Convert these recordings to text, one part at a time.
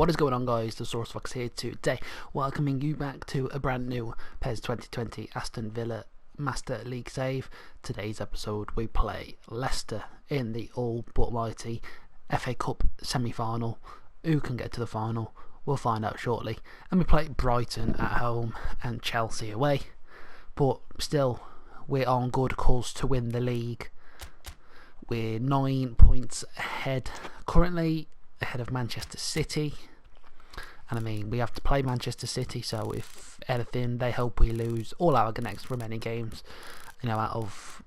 What is going on, guys? The Source Fox here today, welcoming you back to a brand new PES 2020 Aston Villa Master League save. Today's episode we play Leicester in the all but mighty FA Cup semi-final. Who can get to the final? We'll find out shortly. And we play Brighton at home and Chelsea away. But still, we're on good course to win the league. We're 9 points ahead currently, ahead of Manchester City, and I mean we have to play Manchester City, so if anything they hope we lose all our next remaining games, you know, out of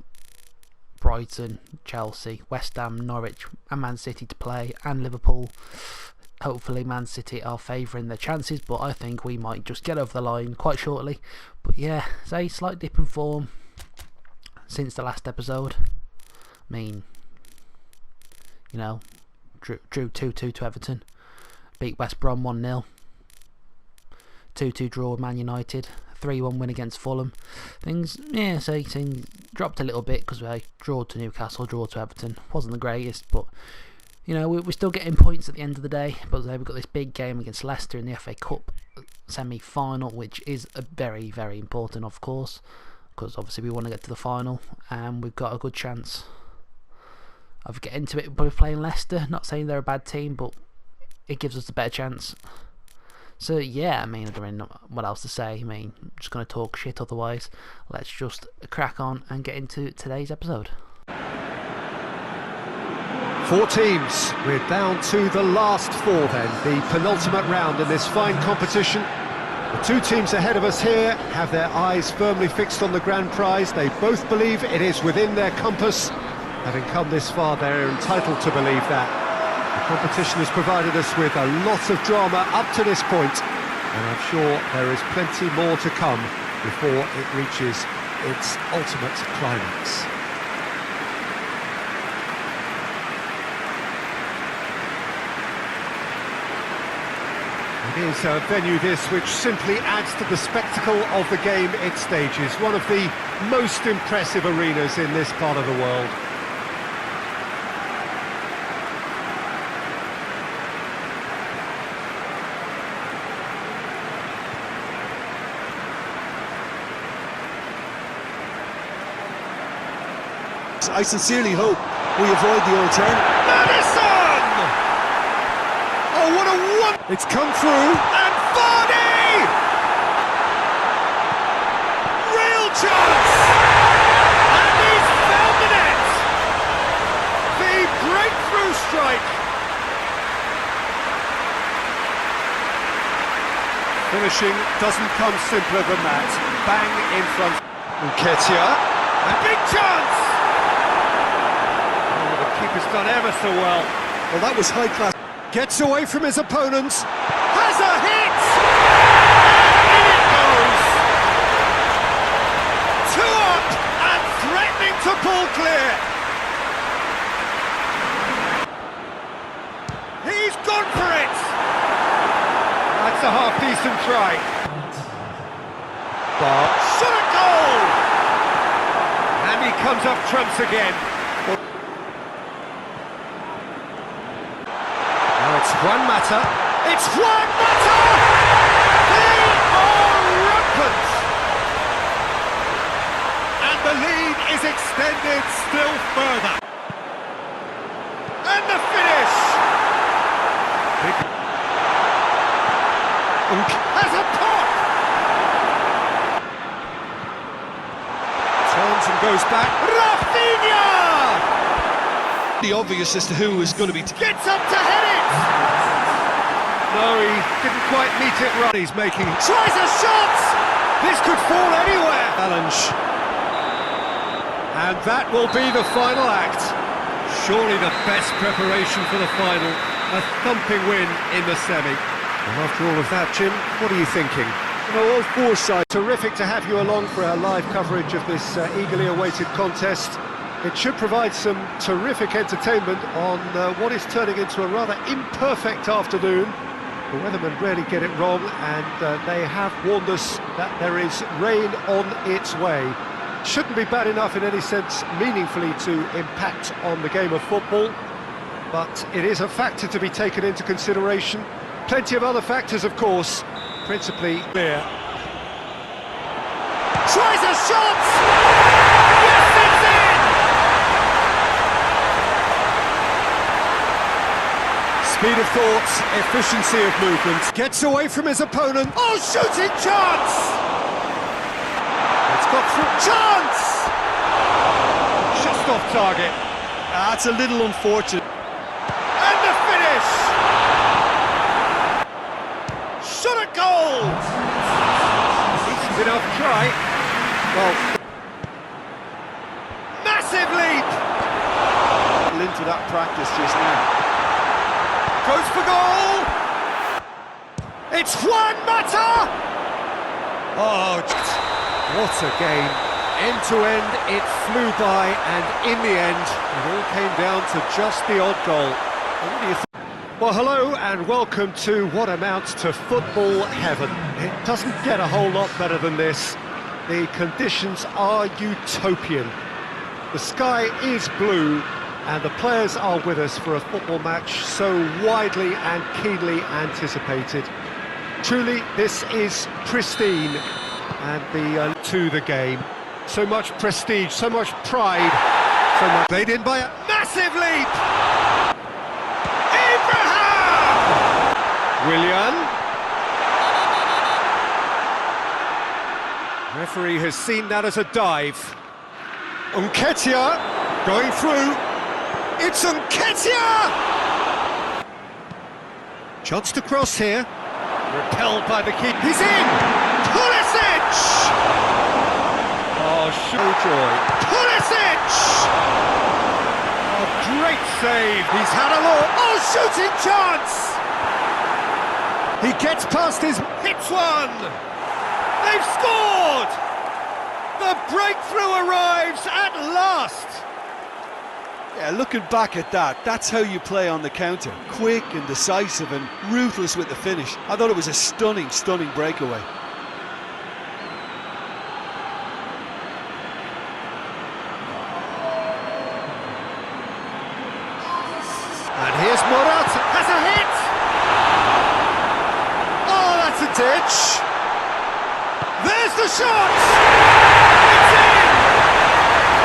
Brighton, Chelsea, West Ham, Norwich and Man City to play, and Liverpool. Hopefully Man City are favouring their chances, but I think we might just get over the line quite shortly. But yeah, it's a slight dip in form since the last episode. I mean, you know, drew 2-2 to Everton, beat West Brom 1-0, 2-2 draw with Man United, 3-1 win against Fulham. Things dropped a little bit because we drew to Newcastle, draw to Everton. Wasn't the greatest, but you know, we're still getting points at the end of the day. But we've got this big game against Leicester in the FA Cup semi-final, which is a very, very important, of course, because obviously we want to get to the final, and we've got a good chance of getting to it by playing Leicester. Not saying they're a bad team, but it gives us a better chance. So yeah, I mean, I don't know what else to say. I mean, I'm just going to talk shit otherwise. Let's just crack on and get into today's episode. 4 teams. We're down to the last 4 then, the penultimate round in this fine competition. The 2 teams ahead of us here have their eyes firmly fixed on the grand prize. They both believe it is within their compass. Having come this far, they're entitled to believe that. The competition has provided us with a lot of drama up to this point, and I'm sure there is plenty more to come before it reaches its ultimate climax. It is a venue this which simply adds to the spectacle of the game it stages. One of the most impressive arenas in this part of the world. I sincerely hope we avoid the old turn. Madison! Oh, what a one! It's come through. And Vardy! Real chance! And he's found the net! The breakthrough strike! Finishing doesn't come simpler than that. Bang in front. Nketiah. A big chance! Keeper's done ever so well. Well, that was high class. Gets away from his opponents. Has a hit! In it goes! 2 up and threatening to pull clear. He's gone for it! That's a half-decent try. Shot a goal! And he comes up trumps again. It's Juan Mata. It's Juan Mata! They are rampant! And the lead is extended still further. And the finish! Has a pop! Turns and goes back. Rafinha! The obvious as to who was going to be. Gets up to head it! No, he didn't quite meet it right. He's making. Tries a shot! This could fall anywhere! Challenge. And that will be the final act. Surely the best preparation for the final. A thumping win in the semi. And after all of that, Jim, what are you thinking? You know, all 4 sides. Terrific to have you along for our live coverage of this eagerly awaited contest. It should provide some terrific entertainment on what is turning into a rather imperfect afternoon. The weathermen rarely get it wrong, and they have warned us that there is rain on its way. Shouldn't be bad enough in any sense meaningfully to impact on the game of football, but it is a factor to be taken into consideration. plenty of other factors, of course, principally there. Tries a shot! Yes, it's in! Speed of thought, efficiency of movement. Gets away from his opponent. Oh, shooting chance! It's got through. Chance! Just off target. That's a little unfortunate. And the finish! Shot at goal! Decent enough try. Well, massive leap! Into that practice just now. Goes for goal! It's Juan Mata! Oh, what a game. End to end, it flew by, and in the end, it all came down to just the odd goal. What do you think? Well, hello and welcome to what amounts to football heaven. It doesn't get a whole lot better than this. The conditions are utopian. The sky is blue, and the players are with us for a football match so widely and keenly anticipated. Truly, this is pristine, and to the game. So much prestige, so much pride, so much played in by a massive leap! Abraham! Willian. Referee has seen that as a dive. Nketiah going through. It's Nketiah! Chance to cross here. Repelled by the keeper. He's in! Pulisic! Oh, show joy. Pulisic! Oh, great save. He's had a look. Oh, shooting chance! He gets past his... Hits one! They've scored! The breakthrough arrives at last! Yeah, looking back at that, that's how you play on the counter. Quick and decisive and ruthless with the finish. I thought it was a stunning, stunning breakaway. And here's Morata, has a hit! Oh, that's a ditch! There's the shot! It's in!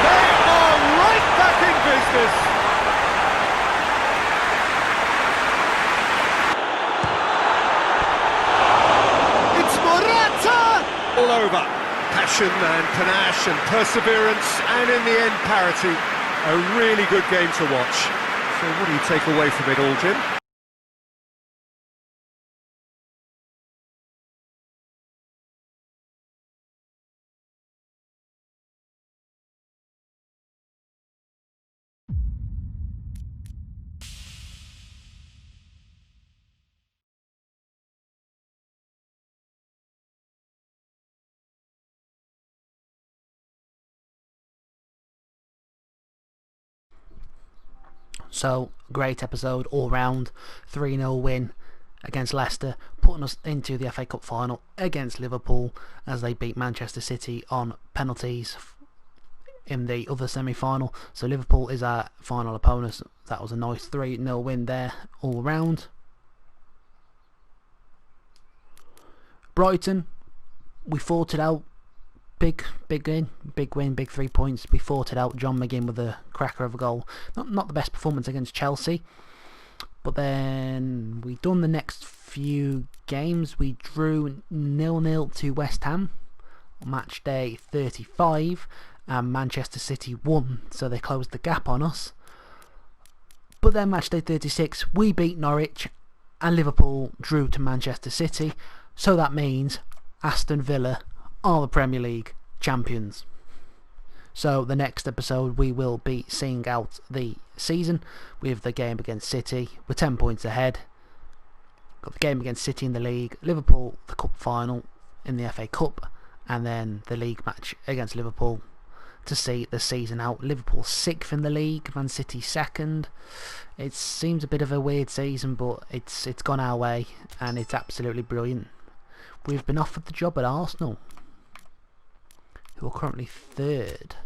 They are right back in business! It's Morata! All over. Passion and panache and perseverance, and in the end, parity. A really good game to watch. So what do you take away from it all, Jim? So, great episode all round. 3-0 win against Leicester, putting us into the FA Cup final against Liverpool as they beat Manchester City on penalties in the other semi-final. So Liverpool is our final opponent. That was a nice 3-0 win there all round. Brighton, we fought it out. Big win, big 3 points. We fought it out. John McGinn with a cracker of a goal. Not the best performance against Chelsea, but then we done the next few games. We drew 0-0 to West Ham on match day 35, and Manchester City won, so they closed the gap on us. But then match day 36, we beat Norwich, and Liverpool drew to Manchester City, so that means Aston Villa are the Premier League champions. So the next episode we will be seeing out the season with the game against City. We're 10 points ahead. Got the game against City in the league, Liverpool the cup final in the FA Cup, and then the league match against Liverpool to see the season out. Liverpool 6th in the league, Man City 2nd. It seems a bit of a weird season, but it's gone our way and it's absolutely brilliant. We've been offered the job at Arsenal, who are currently 3rd.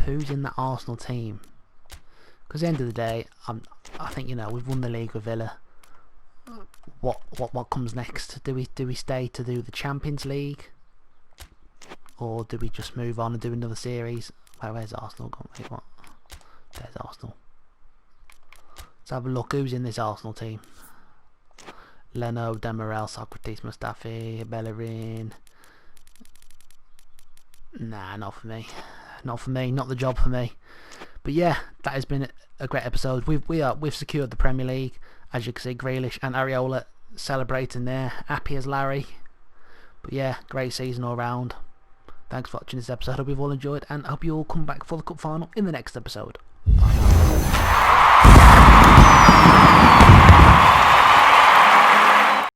Who's in that Arsenal team? Because at the end of the day, I think, we've won the league with Villa. what comes next. Do we stay to do the Champions League, or do we just move on and do another series? Where's Arsenal gone? Wait, what? There's Arsenal. Let's have a look who's in this Arsenal team. Leno, Demirel, Socrates, Mustafi, Bellerin. Nah, not for me. Not for me. Not the job for me. But yeah, that has been a great episode. We've secured the Premier League. As you can see, Grealish and Areola celebrating there, happy as Larry. But yeah, great season all round. Thanks for watching this episode. Hope you've all enjoyed, and I hope you all come back for the cup final in the next episode. Bye.